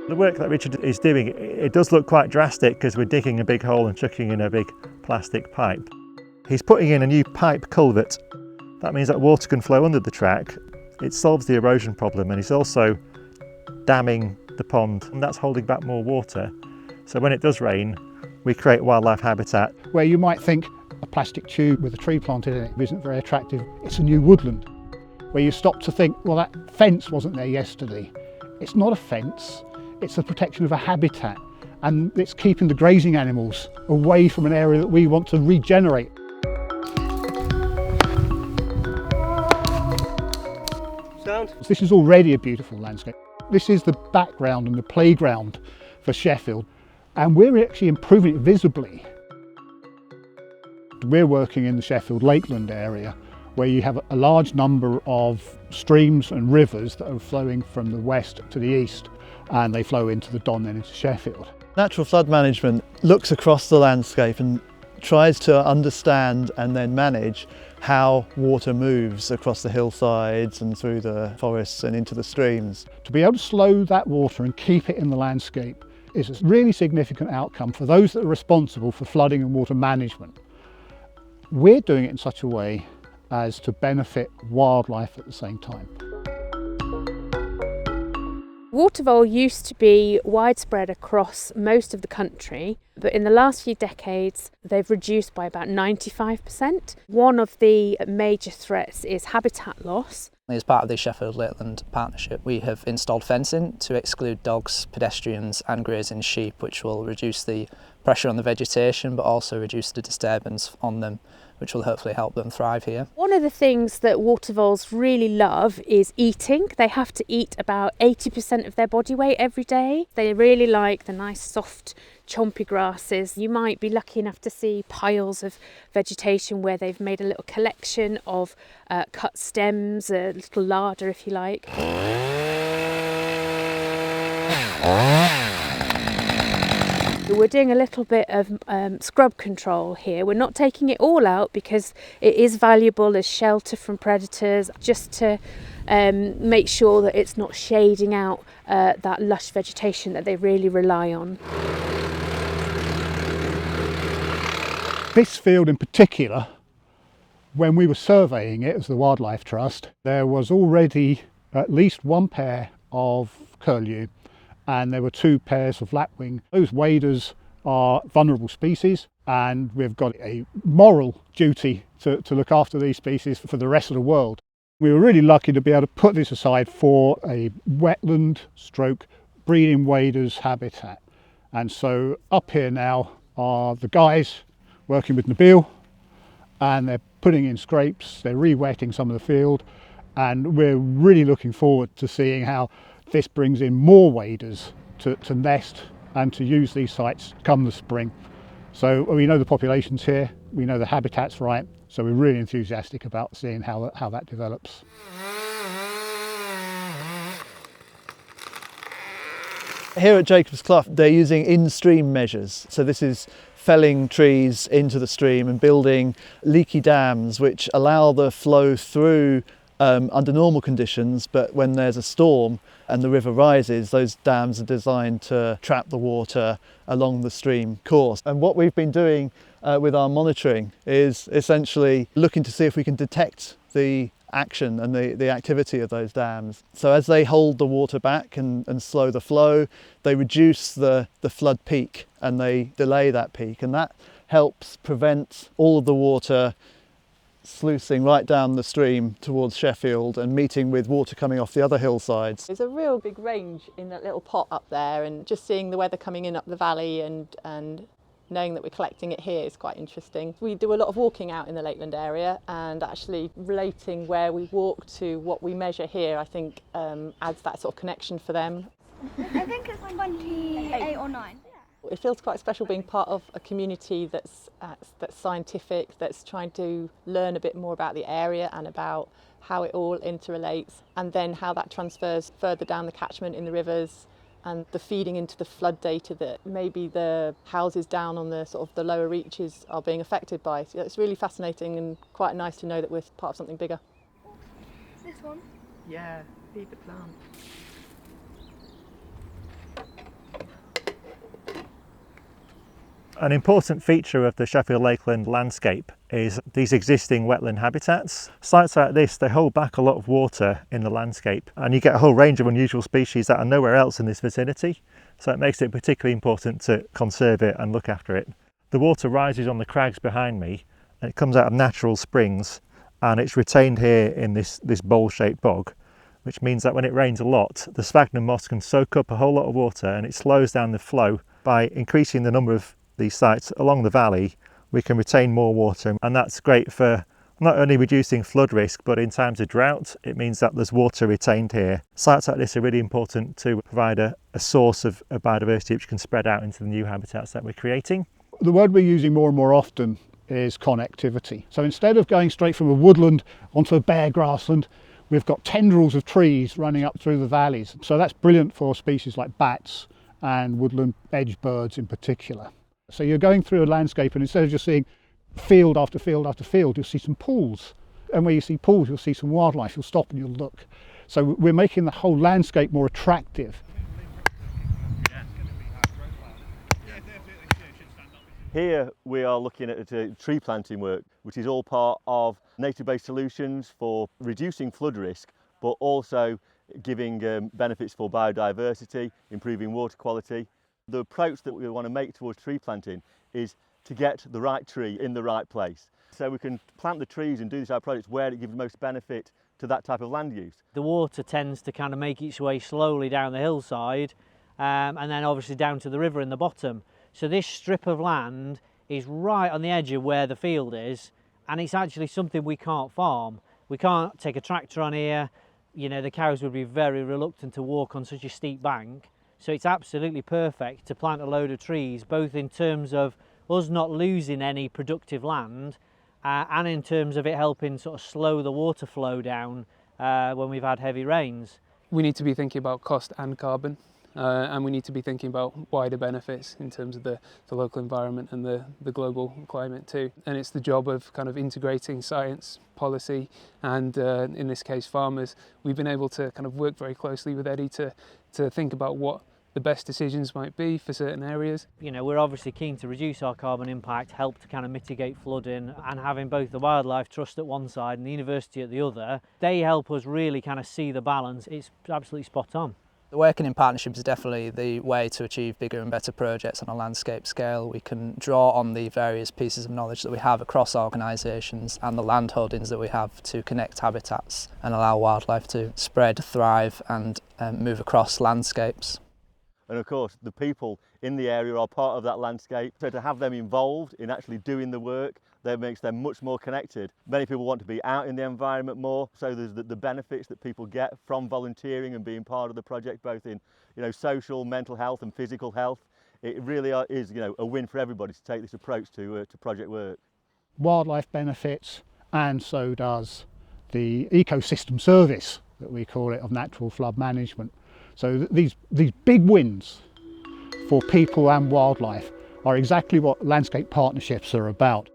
The work that Richard is doing, it does look quite drastic because we're digging a big hole and chucking in a big plastic pipe. He's putting in a new pipe culvert. That means that water can flow under the track. It solves the erosion problem, and he's also damming the pond, and that's holding back more water. So when it does rain, we create wildlife habitat. Where you might think a plastic tube with a tree planted in it isn't very attractive, it's a new woodland. Where you stop to think, well, that fence wasn't there yesterday. It's not a fence, it's the protection of a habitat, and it's keeping the grazing animals away from an area that we want to regenerate. Sound? This is already a beautiful landscape. This is the background and the playground for Sheffield, and we're actually improving it visibly. We're working in the Sheffield Lakeland area, where you have a large number of streams and rivers that are flowing from the west to the east, and they flow into the Don and into Sheffield. Natural flood management looks across the landscape and tries to understand and then manage how water moves across the hillsides and through the forests and into the streams. To be able to slow that water and keep it in the landscape is a really significant outcome for those that are responsible for flooding and water management. We're doing it in such a way as to benefit wildlife at the same time. Water vole used to be widespread across most of the country, but in the last few decades they've reduced by about 95%. One of the major threats is habitat loss. As part of the Sheffield Lakeland Partnership, we have installed fencing to exclude dogs, pedestrians and grazing sheep, which will reduce the pressure on the vegetation but also reduce the disturbance on them, which will hopefully help them thrive here. One of the things that water voles really love is eating. They have to eat about 80% of their body weight every day. They really like the nice soft chompy grasses. You might be lucky enough to see piles of vegetation where they've made a little collection of cut stems, a little larder if you like. We're doing a little bit of scrub control here. We're not taking it all out because it is valuable as shelter from predators, just to make sure that it's not shading out that lush vegetation that they really rely on. This field in particular, when we were surveying it as the Wildlife Trust, there was already at least one pair of curlew and there were 2 pairs of lapwing. Those waders are vulnerable species, and we've got a moral duty to look after these species for the rest of the world. We were really lucky to be able to put this aside for a wetland stroke breeding waders habitat. And so up here now are the guys working with Nabil, and they're putting in scrapes, they're re-wetting some of the field, and we're really looking forward to seeing how this brings in more waders to nest and to use these sites come the spring. So we know the population's here, we know the habitat's right, so we're really enthusiastic about seeing how that develops. Here at Jacob's Clough, they're using in-stream measures. So this is felling trees into the stream and building leaky dams which allow the flow through under normal conditions, but when there's a storm and the river rises, those dams are designed to trap the water along the stream course. And what we've been doing with our monitoring is essentially looking to see if we can detect the action and the activity of those dams. So as they hold the water back and slow the flow, they reduce the flood peak and they delay that peak, and that helps prevent all of the water sluicing right down the stream towards Sheffield and meeting with water coming off the other hillsides. There's a real big range in that little pot up there, and just seeing the weather coming in up the valley and knowing that we're collecting it here is quite interesting. We do a lot of walking out in the Lakeland area, and actually relating where we walk to what we measure here, I think adds that sort of connection for them. I think it's 28 or 9. It feels quite special being part of a community that's scientific, that's trying to learn a bit more about the area and about how it all interrelates, and then how that transfers further down the catchment in the rivers, and the feeding into the flood data that maybe the houses down on the sort of the lower reaches are being affected by. So it's really fascinating and quite nice to know that we're part of something bigger. This one? Yeah, feed the plant. An important feature of the Sheffield Lakeland landscape is these existing wetland habitats. Sites like this, they hold back a lot of water in the landscape, and you get a whole range of unusual species that are nowhere else in this vicinity. So it makes it particularly important to conserve it and look after it. The water rises on the crags behind me, and it comes out of natural springs, and it's retained here in this bowl-shaped bog, which means that when it rains a lot, the sphagnum moss can soak up a whole lot of water, and it slows down the flow. By increasing the number of these sites along the valley, we can retain more water, and that's great for not only reducing flood risk, but in times of drought, it means that there's water retained here. Sites like this are really important to provide a source of biodiversity which can spread out into the new habitats that we're creating. The word we're using more and more often is connectivity. So instead of going straight from a woodland onto a bare grassland, we've got tendrils of trees running up through the valleys. So that's brilliant for species like bats and woodland edge birds in particular. So you're going through a landscape, and instead of just seeing field after field after field, you'll see some pools. And where you see pools, you'll see some wildlife. You'll stop and you'll look. So we're making the whole landscape more attractive. Here we are looking at tree planting work, which is all part of nature-based solutions for reducing flood risk, but also giving benefits for biodiversity, improving water quality. The approach that we want to make towards tree planting is to get the right tree in the right place. So we can plant the trees and do this type of projects where it gives the most benefit to that type of land use. The water tends to kind of make its way slowly down the hillside and then obviously down to the river in the bottom. So this strip of land is right on the edge of where the field is, and it's actually something we can't farm. We can't take a tractor on here. You know, the cows would be very reluctant to walk on such a steep bank. So it's absolutely perfect to plant a load of trees, both in terms of us not losing any productive land and in terms of it helping sort of slow the water flow down when we've had heavy rains. We need to be thinking about cost and carbon, and we need to be thinking about wider benefits in terms of the local environment and the global climate too. And it's the job of kind of integrating science, policy, and in this case farmers. We've been able to kind of work very closely with Eddie to think about what the best decisions might be for certain areas. You know, we're obviously keen to reduce our carbon impact, help to kind of mitigate flooding, and having both the Wildlife Trust at one side and the university at the other, they help us really kind of see the balance. It's absolutely spot on. Working in partnership is definitely the way to achieve bigger and better projects on a landscape scale. We can draw on the various pieces of knowledge that we have across organisations and the land holdings that we have to connect habitats and allow wildlife to spread, thrive and move across landscapes. And of course, the people in the area are part of that landscape. So to have them involved in actually doing the work, that makes them much more connected. Many people want to be out in the environment more, so there's the benefits that people get from volunteering and being part of the project, both in social, mental health and physical health. It really is a win for everybody to take this approach to project work. Wildlife benefits, and so does the ecosystem service that we call it of natural flood management. So these big wins for people and wildlife are exactly what landscape partnerships are about.